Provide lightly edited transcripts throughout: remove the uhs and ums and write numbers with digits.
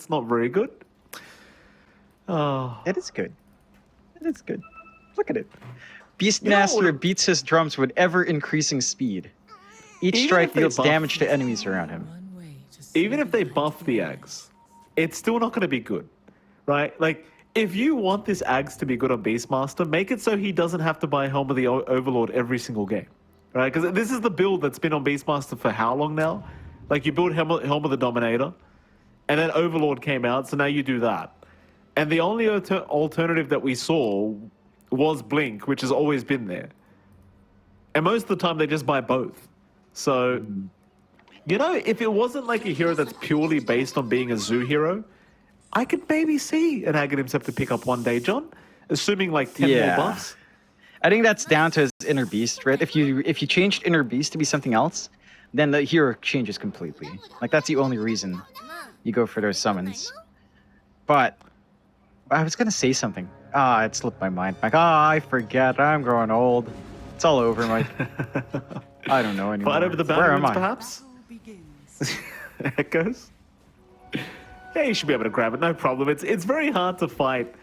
That's not very good. Oh. It is good. It is good. Look at it. Beastmaster beats his drums with ever-increasing speed. Each strike deals damage to enemies around him. Even if they buff the Ags, it's still not going to be good, right? Like, if you want this Ags to be good on Beastmaster, make it so he doesn't have to buy Helm of the Overlord every single game, right? Because this is the build that's been on Beastmaster for how long now? Like, you build Helm of the Dominator, and then Overlord came out, so now you do that. And the only alternative that we saw was Blink, which has always been there. And most of the time, they just buy both. So, you know, if it wasn't like a hero that's purely based on being a zoo hero, I could maybe see an Aghanim himself to pick up one day, John, assuming like 10 more buffs. I think that's down to his Inner Beast, right? If you changed Inner Beast to be something else, then the hero changes completely. Like, that's the only reason you go for those summons. But I was going to say something. It slipped my mind. Like, I forget. I'm growing old. It's all over, Mike. I don't know anymore. Fight over the boundaries, perhaps? Echoes? Yeah, you should be able to grab it, no problem. It's very hard to fight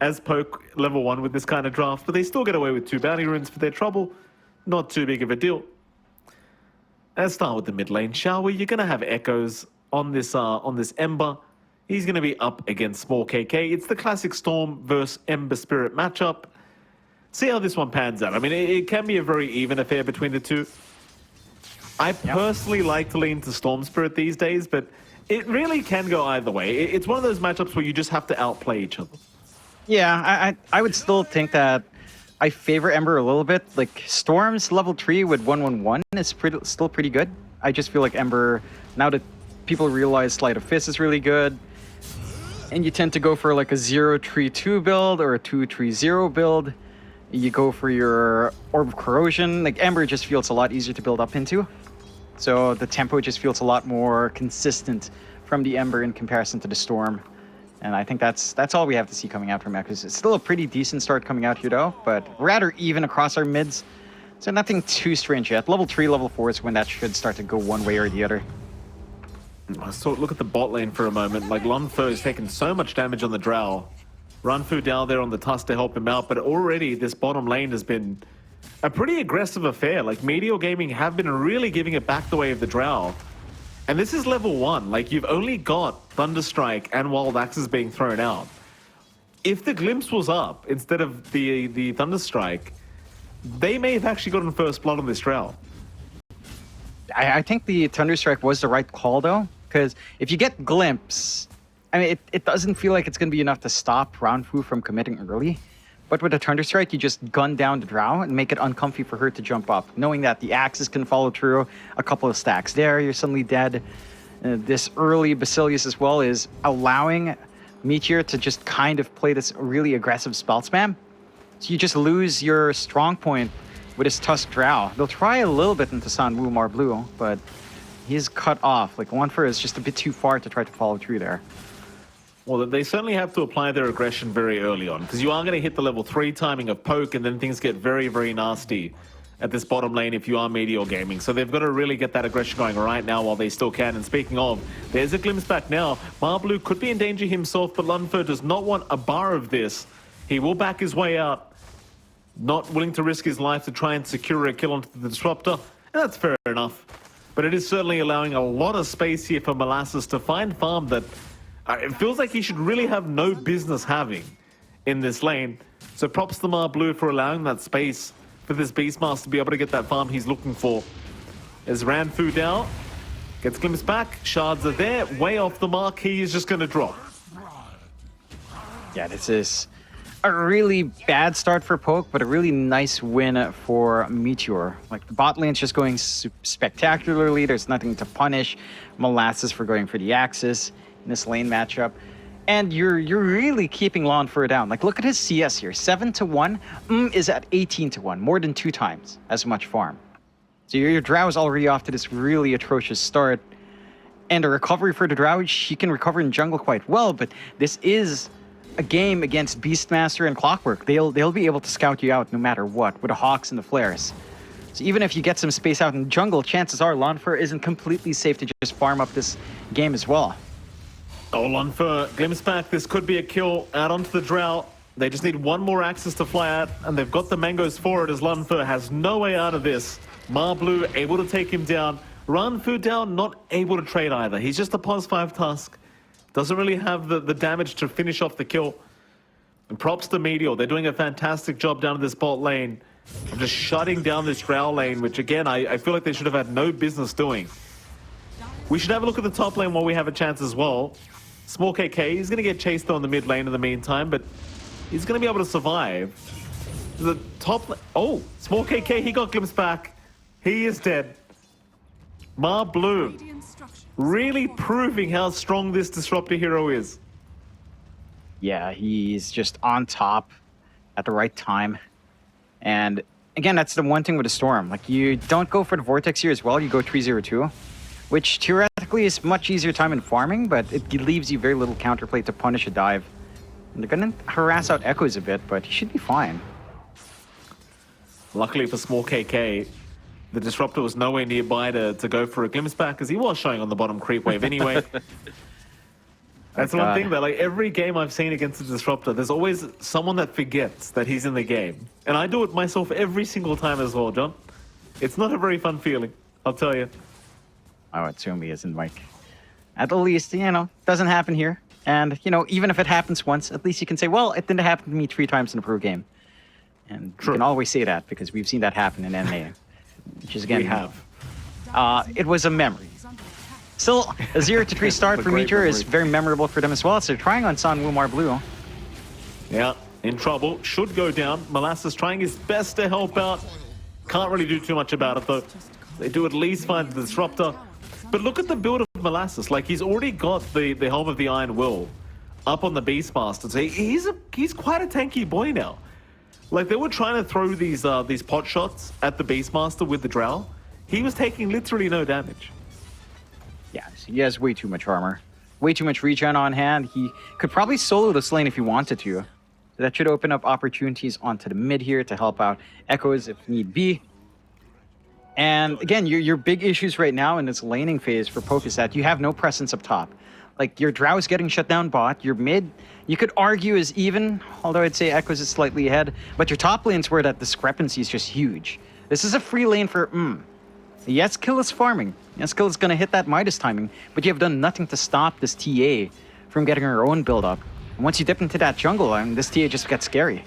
as Poke level 1 with this kind of draft, but they still get away with 2 bounty runes for their trouble. Not too big of a deal. Let's start with the mid lane, shall we? You're going to have Echoes on this Ember. He's going to be up against Small KK. It's the classic Storm versus Ember Spirit matchup. See how this one pans out. I mean, it can be a very even affair between the two. I personally like to lean to Storm Spirit these days, but it really can go either way. It's one of those matchups where you just have to outplay each other. Yeah, I would still think that I favor Ember a little bit. Like, Storm's level 3 with 111 is still pretty good. I just feel like Ember, now that people realize Sleight of Fist is really good, and you tend to go for like a 0-3-2 build or a 2-3-0 build, you go for your Orb of Corrosion. Like, Ember just feels a lot easier to build up into. So the tempo just feels a lot more consistent from the Ember in comparison to the Storm. And I think that's all we have to see coming out from Echoes. It's still a pretty decent start coming out here, though, but rather even across our mids. So nothing too strange yet. Level 3, level 4 is when that should start to go one way or the other. So look at the bot lane for a moment. Like, Lunfo has taken so much damage on the Drow. Runfu down there on the Tusk to help him out, but already this bottom lane has been a pretty aggressive affair. Like, Meteor Gaming have been really giving it back the way of the Drow. And this is level 1. Like, you've only got Thunderstrike and Wild Axes being thrown out. If the Glimpse was up instead of the Thunderstrike, they may have actually gotten first blood on this Drow. I think the Thunderstrike was the right call, though, because if you get Glimpse, I mean, it doesn't feel like it's going to be enough to stop Ranfu from committing early. But with a Thunderstrike, you just gun down the Drow and make it uncomfy for her to jump up, knowing that the Axes can follow through. A couple of stacks there, you're suddenly dead. This early Basilius as well is allowing Meteor to just kind of play this really aggressive spell spam. So you just lose your strong point with his Tusk Drow. They'll try a little bit into San Wu Mar Blue, but he's cut off. Like, one for is just a bit too far to try to follow through there. Well, they certainly have to apply their aggression very early on, because you are going to hit the level 3 timing of Poke, and then things get very, very nasty at this bottom lane if you are Meteor Gaming. So they've got to really get that aggression going right now while they still can. And speaking of, there's a glimpse back now. Marblue could be in danger himself, but Lunfo does not want a bar of this. He will back his way out, not willing to risk his life to try and secure a kill onto the Disruptor. And that's fair enough. But it is certainly allowing a lot of space here for Molasses to find farm that it feels like he should really have no business having in this lane. So props to Marblue for allowing that space for this Beastmaster to be able to get that farm he's looking for. As Ranfu down, gets glimpse back, shards are there, way off the mark, he is just going to drop. Yeah, this is a really bad start for Poke, but a really nice win for Meteor. Like, the bot lane's just going spectacularly, there's nothing to punish Molasses for going for the Axis in this lane matchup. And you're really keeping Lunfo down. Like, look at his CS here. 7-1 is at 18-1, more than 2 times as much farm. So your Drow is already off to this really atrocious start. And a recovery for the Drow, she can recover in jungle quite well, but this is a game against Beastmaster and Clockwork. They'll be able to scout you out no matter what, with the Hawks and the Flares. So even if you get some space out in jungle, chances are Lunfo isn't completely safe to just farm up this game as well. Oh, Lunfer, glimpse back. This could be a kill out onto the Drow. They just need one more axis to fly out, and they've got the mangoes for it as Lunfer has no way out of this. Blue able to take him down. Ranfu down, not able to trade either. He's just a +5 task. Doesn't really have the damage to finish off the kill. And props to Meteor. They're doing a fantastic job down in this bot lane of just shutting down this Drow lane, which again, I feel like they should have had no business doing. We should have a look at the top lane while we have a chance as well. Small KK, he's going to get chased on the mid lane in the meantime, but he's going to be able to survive. The top... Oh, Small KK, he got glimpsed back. He is dead. Blue really proving how strong this Disruptor hero is. Yeah, he's just on top at the right time. And again, that's the one thing with the Storm. Like, you don't go for the Vortex here as well, you go 3-0-2. Which theoretically is much easier time in farming, but it leaves you very little counterplay to punish a dive. And they're gonna harass out Echoes a bit, but he should be fine. Luckily for Small KK, the Disruptor was nowhere nearby to go for a glimpse back, as he was showing on the bottom creep wave anyway. That's one thing that, like, every game I've seen against the Disruptor, there's always someone that forgets that he's in the game. And I do it myself every single time as well, John. It's not a very fun feeling, I'll tell you. Oh, Tsumi isn't, Mike. At the least, you know, doesn't happen here. And, you know, even if it happens once, at least you can say, well, it didn't happen to me 3 times in a pro game. And you can always say that because we've seen that happen in NA. Which is, again, we have. It was a memory. Still, a 0-3 start for Meteor is very memorable for them as well. So they're trying on San Wumar Blue. Yeah, in trouble. Should go down. Molasses trying his best to help out. Can't really do too much about it, though. They do at least find the Disruptor. But look at the build of Molasses. Like, he's already got the Helm of the Iron Will up on the Beastmaster. So he's quite a tanky boy now. Like, they were trying to throw these pot shots at the Beastmaster with the Drow. He was taking literally no damage. Yeah, he has way too much armor. Way too much regen on hand. He could probably solo this lane if he wanted to. That should open up opportunities onto the mid here to help out Echoes if need be. And again, your big issues right now in this laning phase for Poke is that you have no presence up top. Like, your Drow is getting shut down bot, your mid, you could argue is even, although I'd say Echoes is slightly ahead, but your top lanes where that discrepancy is just huge. This is a free lane for, yes, Kill is farming. Yes, Kill is going to hit that Midas timing, but you have done nothing to stop this TA from getting her own build up. And once you dip into that jungle, this TA just gets scary.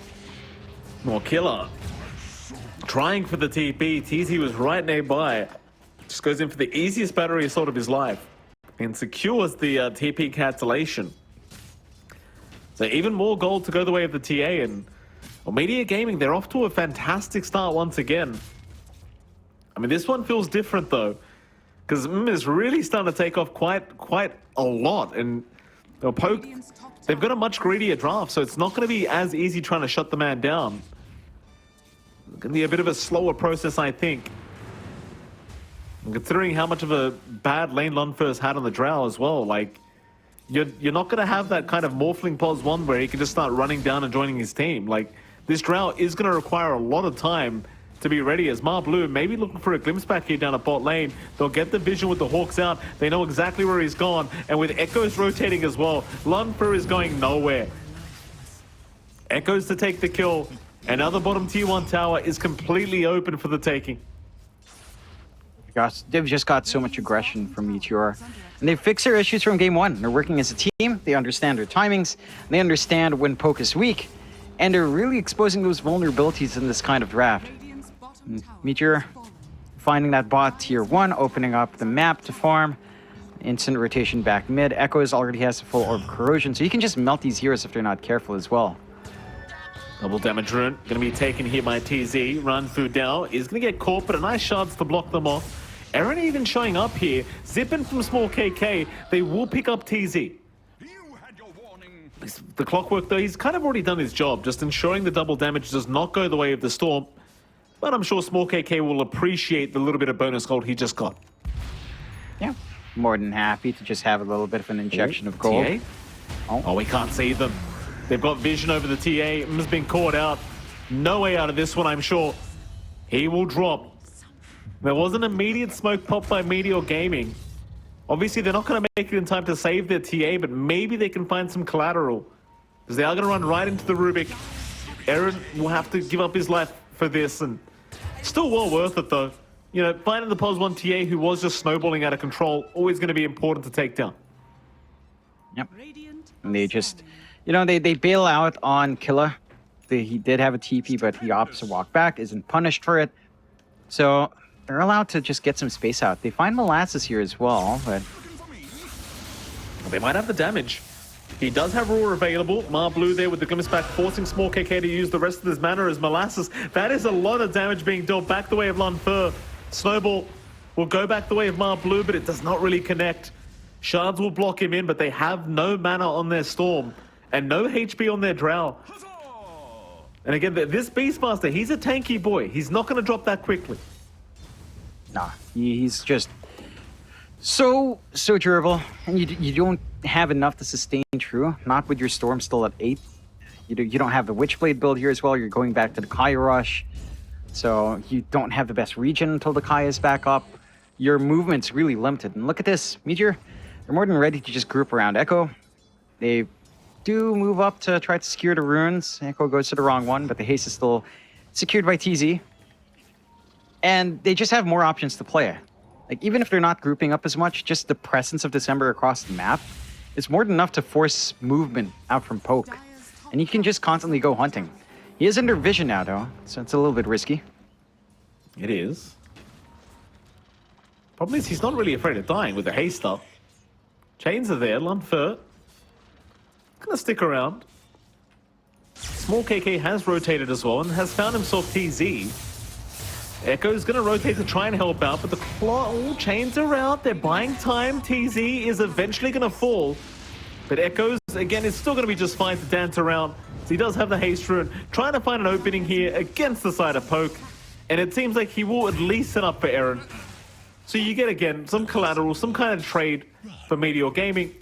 More Killer. Trying for the TP. TZ was right nearby. Just goes in for the easiest battery assault of his life. And secures the TP cancellation. So even more gold to go the way of the TA. And Meteor Gaming, they're off to a fantastic start once again. I mean, this one feels different though. Because is really starting to take off quite a lot. And Poke, they've got a much greedier draft. So it's not going to be as easy trying to shut the man down. It's going to be a bit of a slower process, I think. And considering how much of a bad lane Lunfer's had on the Drow as well, like, you're not going to have that kind of Morphling Pos 1 where he can just start running down and joining his team. Like, this Drow is going to require a lot of time to be ready, as Blue maybe looking for a glimpse back here down at bot lane. They'll get the vision with the Hawks out. They know exactly where he's gone. And with Echoes rotating as well, Lunfer is going nowhere. Echoes to take the kill. Another bottom tier 1 tower is completely open for the taking. Gosh, they've just got so much aggression from Meteor. And they've fixed their issues from game 1. They're working as a team, they understand their timings, they understand when Poke is weak, and they're really exposing those vulnerabilities in this kind of draft. Meteor finding that bot tier 1, opening up the map to farm. Instant rotation back mid. Echoes already has a full orb of corrosion, so you can just melt these heroes if they're not careful as well. Double damage rune, going to be taken here by TZ. Ranfu down, is going to get caught, but a nice shards to block them off. Eren even showing up here, zipping from Small KK. They will pick up TZ. The Clockwork, though, he's kind of already done his job, just ensuring the double damage does not go the way of the Storm. But I'm sure Small KK will appreciate the little bit of bonus gold he just got. Yeah, more than happy to just have a little bit of an injection of gold. TA? Oh, we can't see them. They've got vision over the TA. Has been caught out. No way out of this one, I'm sure. He will drop. There was an immediate smoke pop by Meteor Gaming. Obviously, they're not going to make it in time to save their TA, but maybe they can find some collateral. Because they are going to run right into the Rubik. Aaron will have to give up his life for this, and still well worth it, though. You know, finding the POS 1 TA who was just snowballing out of control, always going to be important to take down. Yep. And they just, you know, they bail out on Killer. He did have a TP, but he opts to walk back, isn't punished for it. So they're allowed to just get some space out. They find Molasses here as well, but they might have the damage. He does have Roar available. Mar Blue there with the Glimpse back, forcing Small KK to use the rest of his mana as Molasses. That is a lot of damage being dealt back the way of Lanfur. Snowball will go back the way of Mar Blue, but it does not really connect. Shards will block him in, but they have no mana on their Storm and no HP on their Drow. And again, this Beastmaster, he's a tanky boy. He's not going to drop that quickly. Nah, he's just so durable, and you don't have enough to sustain true. Not with your Storm still at 8. You don't have the Witchblade build here as well. You're going back to the Kaya Rush, so you don't have the best region until the Kaya is back up. Your movement's really limited. And look at this, Meteor. They're more than ready to just group around Echo. They do move up to try to secure the runes. Echo goes to the wrong one, but the haste is still secured by TZ. And they just have more options to play. Like, even if they're not grouping up as much, just the presence of December across the map is more than enough to force movement out from Poke. And you can just constantly go hunting. He is under vision now, though, so it's a little bit risky. It is. Problem is, he's not really afraid of dying with the haste up. Chains are there, Lanfur gonna stick around. Small KK has rotated as well and has found himself TZ. Echo's gonna rotate to try and help out, but the claw, all chains are out. They're buying time. TZ is eventually gonna fall, but Echo's again is still gonna be just fine to dance around. So he does have the haste rune, trying to find an opening here against the side of Poke, and it seems like he will at least set up for Aaron. So you get again some collateral, some kind of trade for Meteor Gaming.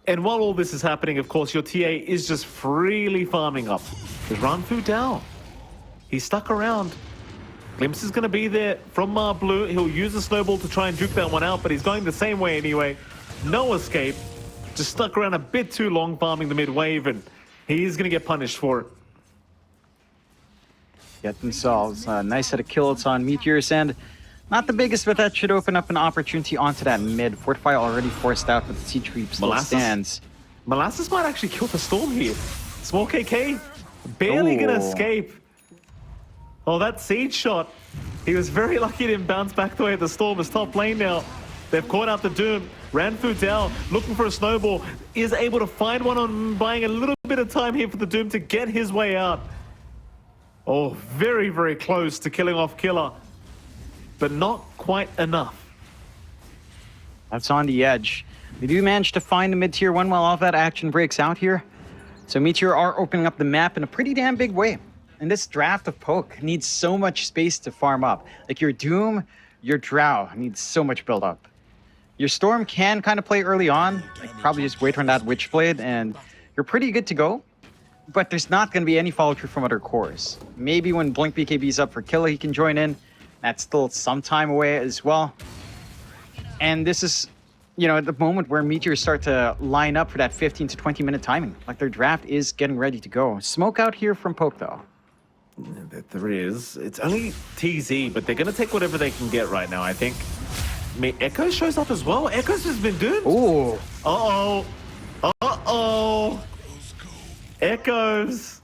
And while all this is happening, of course, your TA is just freely farming up. There's Ranfu down. He's stuck around. Glimpse is going to be there from Mar Blue. He'll use the snowball to try and juke that one out, but he's going the same way anyway. No escape. Just stuck around a bit too long farming the mid wave, and he's going to get punished for it. Get themselves a nice set of kills on Meteor's end. Not the biggest, but that should open up an opportunity onto that mid. Fortify already forced out, but the Sea Creep still stands. Molasses might actually kill the Storm here. Small KK barely going to escape. Oh, that Siege shot. He was very lucky he didn't bounce back the way of the Storm. Is top lane now. They've caught out the Doom. Ranfu down, looking for a snowball. Is able to find one on buying a little bit of time here for the Doom to get his way out. Oh, very, very close to killing off Killer, but not quite enough. That's on the edge. They do manage to find the mid-tier 1 while all of that action breaks out here. So Meteor are opening up the map in a pretty damn big way. And this draft of Poke needs so much space to farm up. Like your Doom, your Drow needs so much build up. Your Storm can kind of play early on. Like probably just wait on that Witchblade and you're pretty good to go. But there's not going to be any follow-through from other cores. Maybe when Blink BKB's up for Killer, he can join in. That's still some time away as well. And this is, you know, the moment where Meteors start to line up for that 15 to 20 minute timing. Like their draft is getting ready to go. Smoke out here from Poke though. There is. It's only TZ, but they're going to take whatever they can get right now, I think. I mean, Echo shows up as well. Echo's has been doomed. Ooh. Uh-oh. Uh-oh. Echoes.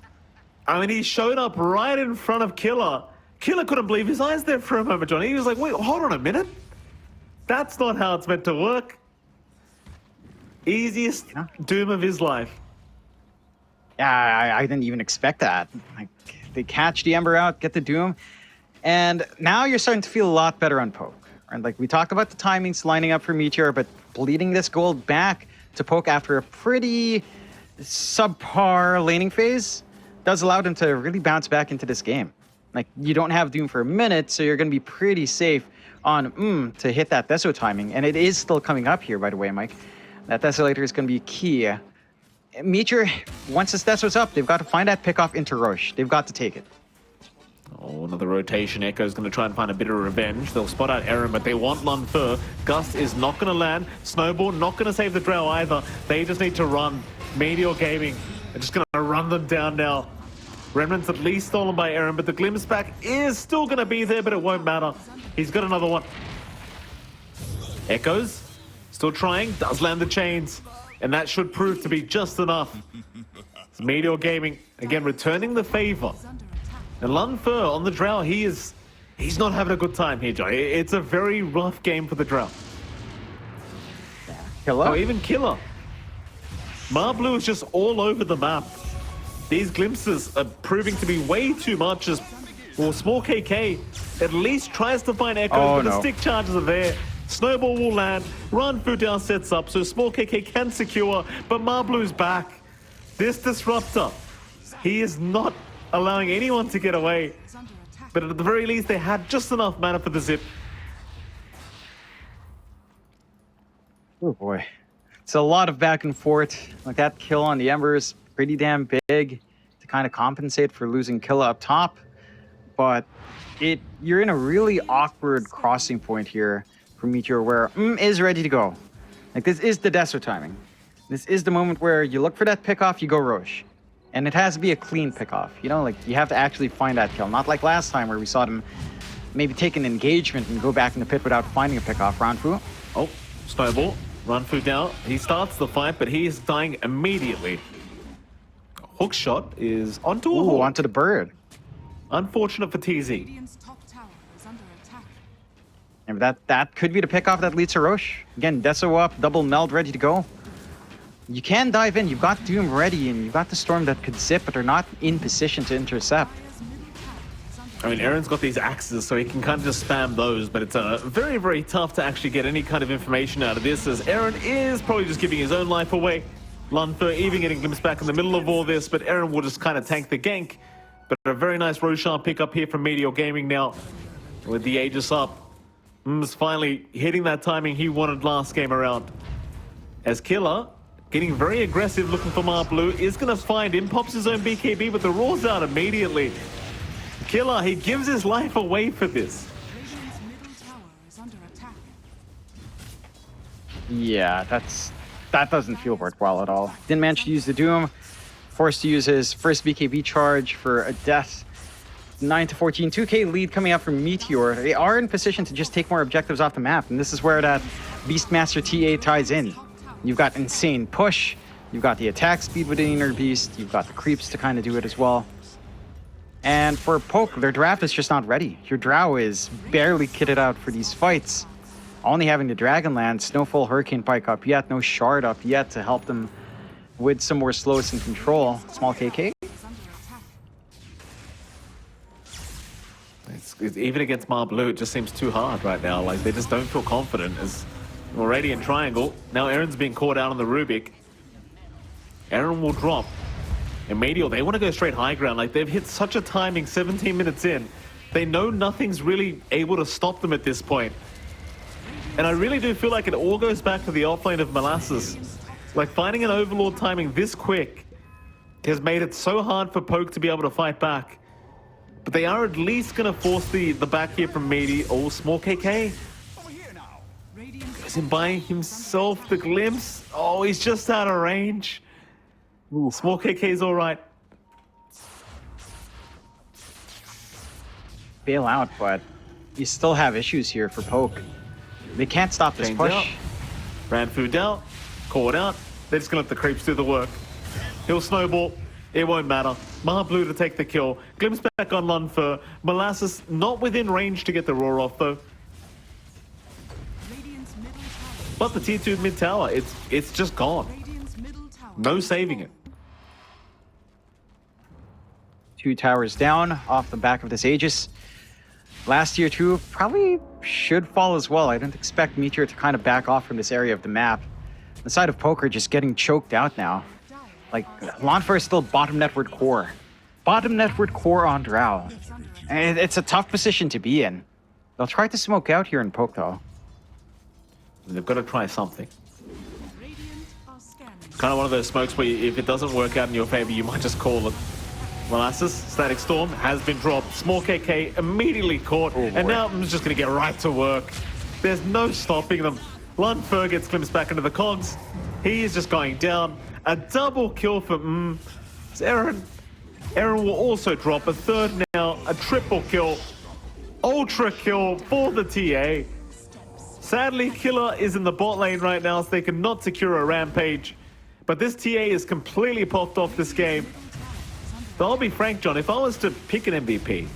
I mean, he showed up right in front of Killer. Killer couldn't believe his eyes there for a moment, John. He was like, wait, hold on a minute. That's not how it's meant to work. Easiest doom of his life. Yeah, I didn't even expect that. Like, they catch the Ember out, get the Doom, and now you're starting to feel a lot better on Poke. And like we talked about the timings lining up for Meteor, but bleeding this gold back to Poke after a pretty subpar laning phase does allow them to really bounce back into this game. Like you don't have Doom for a minute, so you're going to be pretty safe on to hit that Deso timing, and it is still coming up here, by the way, Mike. That Desolator is going to be key. Meteor, once this Deso's up, they've got to find that pick off into Roche. They've got to take it. Oh, Oh, another rotation. Echo's going to try and find a bit of revenge. They'll spot out Aaron, but they want Lun Fur. Gust is not going to land. Snowball not going to save the Drow either. They just need to run. Meteor Gaming are just going to run them down now. Remnant's at least stolen by Aaron, but the glimpse back is still going to be there, but it won't matter. He's got another one. Echoes still trying, does land the chains, and that should prove to be just enough. It's Meteor Gaming again returning the favor. And Lun Fur on the Drow, he's not having a good time here, Johnny. It's a very rough game for the Drow. Killer? Oh, even Killer. Blue is just all over the map. These glimpses are proving to be way too much as, well, Small KK at least tries to find Echoes, but the stick charges are there. Snowball will land, Run Fu down sets up, so Small KK can secure, but Blue's back. This disruptor, he is not allowing anyone to get away. But at the very least, they had just enough mana for the zip. Oh boy. It's a lot of back and forth. Like that kill on the Ember is pretty damn big to kind of compensate for losing Killer up top. But you're in a really awkward crossing point here for Meteor where is ready to go. Like this is the desert timing. This is the moment where you look for that pick-off, you go Roche. And it has to be a clean pick-off. You know, like you have to actually find that kill. Not like last time where we saw them maybe take an engagement and go back in the pit without finding a pick-off. Ranfu. Oh, Snowball. Ranfu down. He starts the fight, but he is dying immediately. Hook shot is onto a hawk. Onto the bird. Unfortunate for TZ. And that could be the pick-off that leads to Roche. Again, Deso up, double meld ready to go. You can dive in, you've got Doom ready, and you've got the Storm that could zip, but they're not in position to intercept. I mean, Aaron's got these axes, so he can kind of just spam those, but it's very, very tough to actually get any kind of information out of this, as Aaron is probably just giving his own life away. Lun Fur even getting glimpsed back in the middle of all this, but Aaron will just kind of tank the gank. But a very nice Roshan pickup here from Meteor Gaming now, with the Aegis up. Is finally hitting that timing he wanted last game around. As Killer, getting very aggressive, looking for Blue, is going to find him, pops his own BKB, but the Raw's out immediately. Killer, he gives his life away for this. Yeah, that doesn't feel worthwhile at all. Didn't manage to use the Doom, forced to use his first BKB charge for a death. 9 to 14, 2k lead coming out from Meteor. They are in position to just take more objectives off the map, and this is where that Beastmaster TA ties in. You've got insane push, you've got the attack speed with the Inner Beast, you've got the creeps to kind of do it as well. And for Poke, their draft is just not ready. Your Drow is barely kitted out for these fights. Only having the Dragonlance, no full Hurricane Pike up yet, no Shard up yet to help them with some more slows and control. Small KK. Even against Blue, it just seems too hard right now. Like, they just don't feel confident. As already in triangle. Now Aaron's being caught out on the Rubik. Aaron will drop. And Meteor, they want to go straight high ground. Like, they've hit such a timing 17 minutes in. They know nothing's really able to stop them at this point. And I really do feel like it all goes back to the offlane of Molasses. Like, finding an Overlord timing this quick has made it so hard for Poke to be able to fight back. But they are at least going to force the back here from Meaty. Oh, Small KK. Goes in by himself, the glimpse. Oh, he's just out of range. Ooh. Small KK's all right. Bail out, but you still have issues here for Poke. They can't stop this push. Ran food out, caught out. They're just going to let the creeps do the work. He'll snowball. It won't matter. Blue to take the kill. Glimpse back on Lun Fur. Molasses not within range to get the roar off though. But the tier 2 mid tower, it's just gone. No saving it. 2 towers down off the back of this Aegis. Last tier 2 probably should fall as well. I don't expect Meteor to kind of back off from this area of the map. The side of Poker just getting choked out now. Like, Lanfar is still bottom network core. Bottom network core on Drow. And it's a tough position to be in. They'll try to smoke out here in Poke, though. They've got to try something. Kind of one of those smokes where if it doesn't work out in your favor, you might just call it. Molasses, Static Storm has been dropped. Small KK immediately caught, and now I'm just going to get right to work. There's no stopping them. Lunfer gets glimpsed back into the cogs. He is just going down. A double kill for Aaron. Aaron will also drop a third now, a triple kill. Ultra kill for the TA. Sadly, Killer is in the bot lane right now, so they cannot secure a rampage. But this TA is completely popped off this game. But I'll be frank, John, if I was to pick an MVP,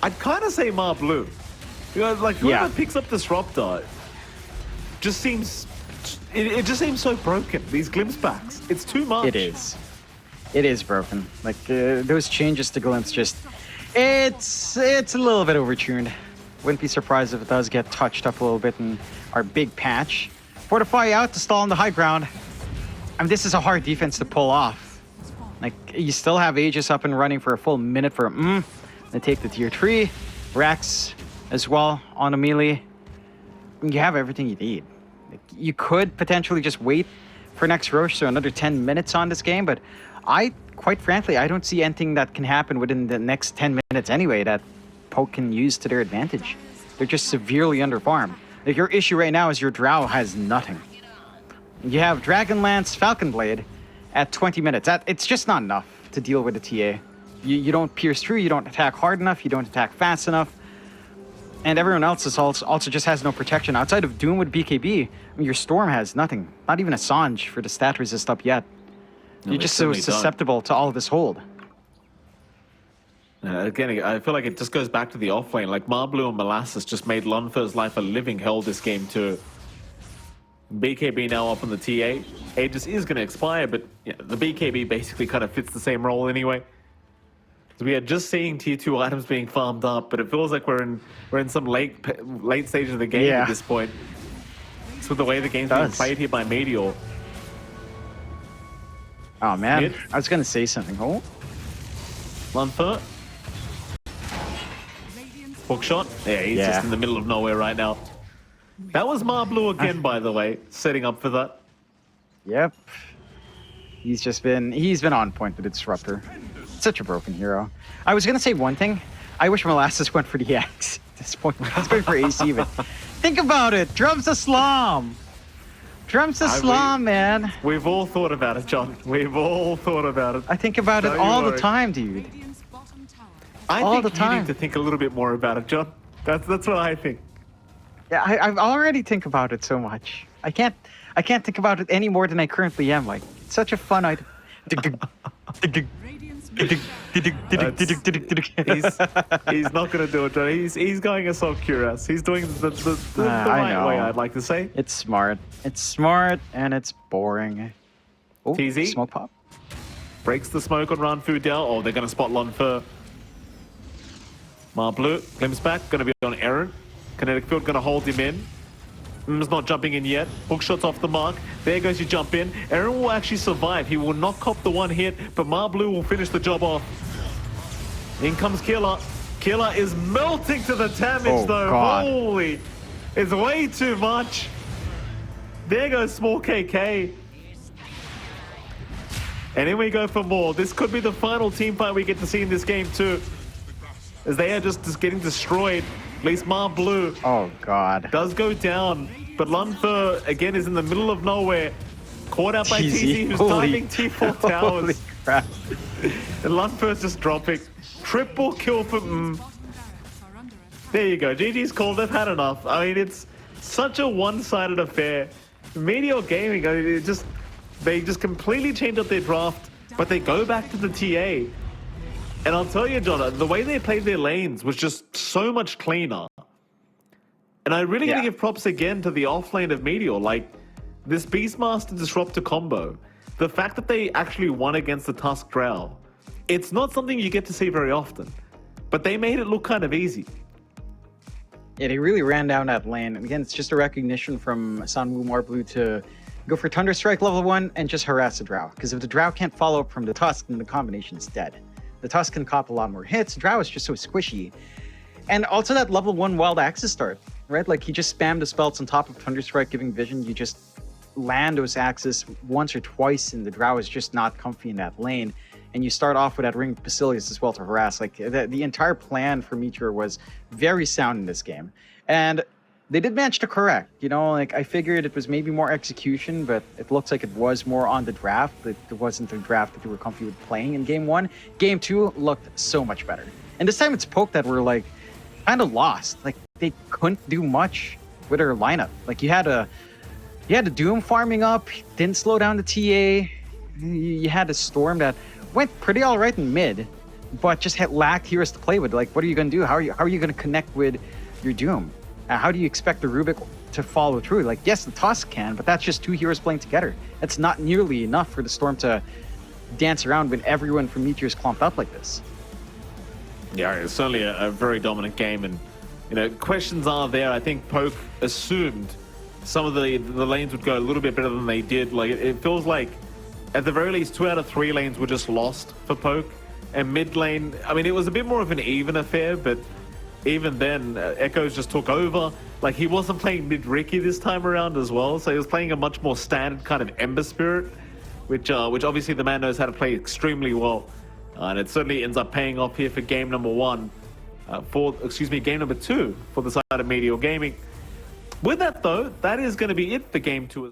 I'd kind of say Ma Blue. You know, like whoever picks up Disruptor just seems, it just seems so broken. These glimpse backs, it's too much. It is. It is broken. Like those changes to glimpse, just it's a little bit overtuned. Wouldn't be surprised if it does get touched up a little bit in our big patch. Fortify out to stall on the high ground. I mean, this is a hard defense to pull off. Like, you still have Aegis up and running for a full minute for They take the tier 3. Rax as well on a melee. You have everything you need. Like, you could potentially just wait for next Roche, so another 10 minutes on this game, but quite frankly, I don't see anything that can happen within the next 10 minutes anyway that Poke can use to their advantage. They're just severely underfarmed. Like, your issue right now is your Drow has nothing. You have Dragonlance, Falcon Blade at 20 minutes. It's just not enough to deal with the TA. You don't pierce through, you don't attack hard enough, you don't attack fast enough. And everyone else is also just has no protection. Outside of Doom with BKB, I mean, your Storm has nothing. Not even a Sanj for the stat resist up yet. No, You're just so susceptible to all of this hold. Again, I feel like it just goes back to the offlane. Like Marblue and Molasses just made Lunfer's life a living hell this game too. BKB now up on the TA. Aegis is going to expire, but yeah, the BKB basically kind of fits the same role anyway. So we are just seeing tier 2 items being farmed up, but it feels like we're in some late stage of the game at this point. It's with the way the game's being played here by Meteor. Oh man, I was going to say something. Oh, Lunfer. Hookshot. Yeah, he's just in the middle of nowhere right now. That was Marblue again, by the way, setting up for that. Yep. He's been on point with the Disruptor. Such a broken hero. I was gonna say one thing. I wish Molasses went for the Axe at this point. He's going for AC, but think about it. Drums the Slom. Drums the Slom, man. We've all thought about it, John. We've all thought about it. I think about it all the time, dude. I think you need to think a little bit more about it, John. That's what I think. Yeah, I already think about it so much. I can't think about it any more than I currently am. Like, it's such a fun item. He's not going to do it, John. He's going Assault Cuirass. He's doing the right way, I'd like to say. It's smart. It's smart, and it's boring. Oh, TZ. Smoke pop. Breaks the smoke on Ranfu down. Oh, they're going to spot Lunfer. Marblue, glimpse back, going to be on Aaron. Kinetic Field going to hold him in. He's not jumping in yet. Hookshot's off the mark. There goes your jump in. Aaron will actually survive. He will not cop the one hit, but Marblue will finish the job off. In comes Killer. Killer is melting to the damage though. God. Holy, it's way too much. There goes Small KK. And then we go for more. This could be the final team fight we get to see in this game too, as they are just getting destroyed. At least Marblue does go down, but Lunfer again is in the middle of nowhere, caught out by TZ, who's diving T4 towers. Holy crap. And Lunfer's just dropping. Triple kill for There you go. GG's called. They've had enough. I mean, it's such a one-sided affair. Meteor Gaming, I mean, they just completely change up their draft, but they go back to the TA. And I'll tell you, John, the way they played their lanes was just so much cleaner. And I really gotta give props again to the offlane of Meteor. Like, this Beastmaster Disruptor combo, the fact that they actually won against the Tusk Drow, it's not something you get to see very often. But they made it look kind of easy. Yeah, they really ran down that lane. And again, it's just a recognition from Sanwu Marblue to go for Thunder Strike level 1 and just harass the Drow. Because if the Drow can't follow up from the Tusk, then the combination's dead. The Tusk can cop a lot more hits. Drow is just so squishy. And also that level 1 Wild Axes start, right? Like, he just spammed the spells on top of Thunderstrike, giving vision. You just land those axes once or twice, and the Drow is just not comfy in that lane. and you start off with that ring Basilius as well to harass. Like the entire plan for Meteor was very sound in this game, and they did manage to correct. You know, like I figured it was maybe more execution, but it looks like it was more on the draft. It wasn't the draft that they were comfy with playing in game 1. Game 2 looked so much better, and this time it's Poke that were like kind of lost. Like they couldn't do much with their lineup. Like you had a Doom farming up, didn't slow down the TA. You had a Storm that went pretty all right in mid, but just had lacked heroes to play with. Like, what are you gonna do? How are you gonna connect with your Doom? How do you expect the Rubik to follow through? Like, yes, the Tusk can, but that's just 2 heroes playing together. That's not nearly enough for the Storm to dance around when everyone from Meteor is clumped up like this. Yeah, it's certainly a very dominant game, and you know, questions are there. I think Poke assumed some of the lanes would go a little bit better than they did. Like it feels like at the very least 2 out of 3 lanes were just lost for Poke, and mid lane, I mean, it was a bit more of an even affair, but even then, Echoes just took over. Like, he wasn't playing mid-Ricky this time around as well, so he was playing a much more standard kind of Ember Spirit, which obviously the man knows how to play extremely well. And it certainly ends up paying off here for game number 1. Game number 2 for the side of Meteor Gaming. With that, though, that is going to be it for game 2.